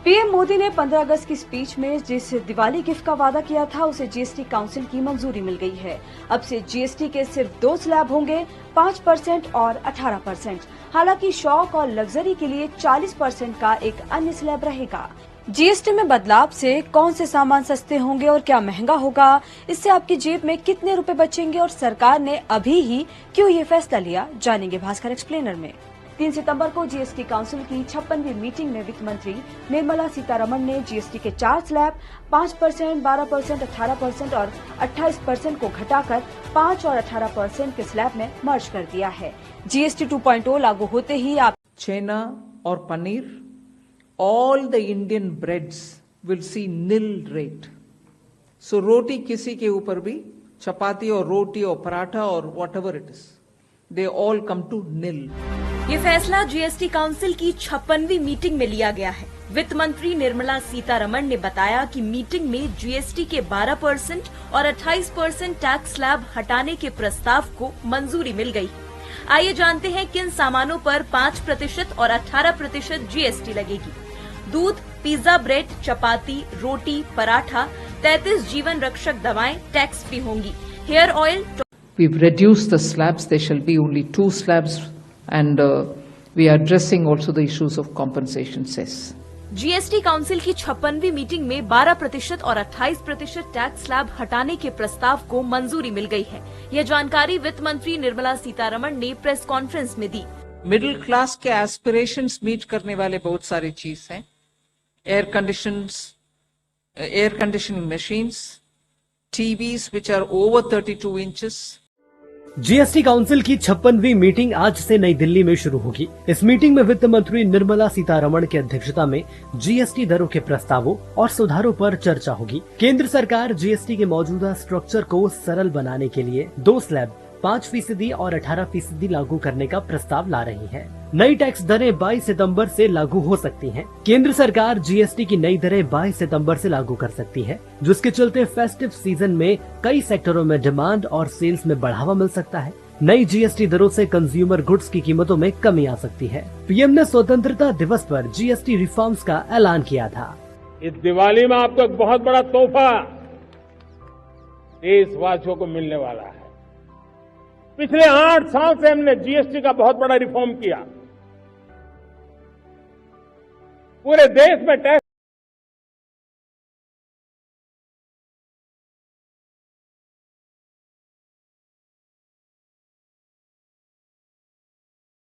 PM Modi ने 15 अगस्त की speech में जिस दिवाली गिफ्ट का वादा किया था उसे जीएसटी काउंसिल की मंजूरी मिल गई है। अब से जीएसटी के सिर्फ 2 स्लैब होंगे, 5% और 18%। हालांकि शौक और लग्जरी के लिए 40% का एक अन्य स्लैब रहेगा। जीएसटी में बदलाव से कौन से सामान सस्ते होंगे और क्या महंगा होगा, इससे आपकी जेब में कितने रुपए बचेंगे और सरकार ने अभी ही क्यों ये फैसला लिया, जानेंगे भास्कर एक्सप्लेनर में। 3 सितंबर को जीएसटी काउंसिल की 56वीं मीटिंग में वित्त मंत्री निर्मला सीतारमण ने जीएसटी के 4 स्लैब 5%, 12%, 18% और 28% को घटाकर 5 और 18% के स्लैब में मर्ज कर दिया है। जीएसटी 2.0 लागू होते ही आप छेना और paneer, all the Indian breads will see nil rate. So रोटी किसी के ऊपर भी, चपाती और रोटी और पराठा और whatever it is, they all come to nil. ये फैसला जीएसटी काउंसिल की 56वीं मीटिंग में लिया गया है। वित्त मंत्री निर्मला सीतारमण ने बताया कि मीटिंग में जीएसटी के 12% और 28% टैक्स स्लैब हटाने के प्रस्ताव को मंजूरी मिल गई। आइए जानते हैं किन सामानों पर 5% और 18% जीएसटी लगेगी। दूध, पिज्जा ब्रेड, चपाती, रोटी, पराठा, 33 जीवन रक्षक दवाएं टैक्स फ्री होंगी। Hair oil, We've reduced the slabs. There shall be only 2 slabs, and we are addressing also the issues of compensation cess. GST council की 56वीं मीटिंग में 12% और 28% टैक्स स्लैब हटाने के प्रस्ताव को मंजूरी मिल गई है। यह जानकारी वित्त मंत्री निर्मला सीतारमण ने प्रेस कॉन्फ्रेंस में दी। मिडिल क्लास के एस्पिरेशंस मीट करने वाले बहुत सारे चीज हैं। Air conditioning machines, TVs which are over 32 inches. GST council की 56वीं मीटिंग आज से नई दिल्ली में शुरू होगी। इस मीटिंग में वित्त मंत्री निर्मला सीतारमण की अध्यक्षता में जीएसटी दरों के प्रस्तावों और सुधारों पर चर्चा होगी। केंद्र सरकार जीएसटी के मौजूदा स्ट्रक्चर को सरल बनाने के लिए 2 स्लैब 5% और 18% लागू करने का प्रस्ताव ला रही है। नई टैक्स दरें 22 सितंबर से लागू हो सकती हैं। केंद्र सरकार जीएसटी की नई दरें 22 सितंबर से लागू कर सकती है, जिसके चलते फेस्टिव सीजन में कई सेक्टरों में डिमांड और सेल्स में बढ़ावा मिल सकता है। नई जीएसटी दरों से कंज्यूमर गुड्स की कीमतों में कमी आ सकती है। पीएम ने स्वतंत्रता दिवस पर जीएसटी रिफॉर्म्स का ऐलान किया था। इस दिवाली में आपको एक बहुत बड़ा तोहफा देशवासियों को मिलने वाला है। पिछले 8 साल से हमने जीएसटी का बहुत बड़ा रिफॉर्म किया। पूरे देश में टैक्स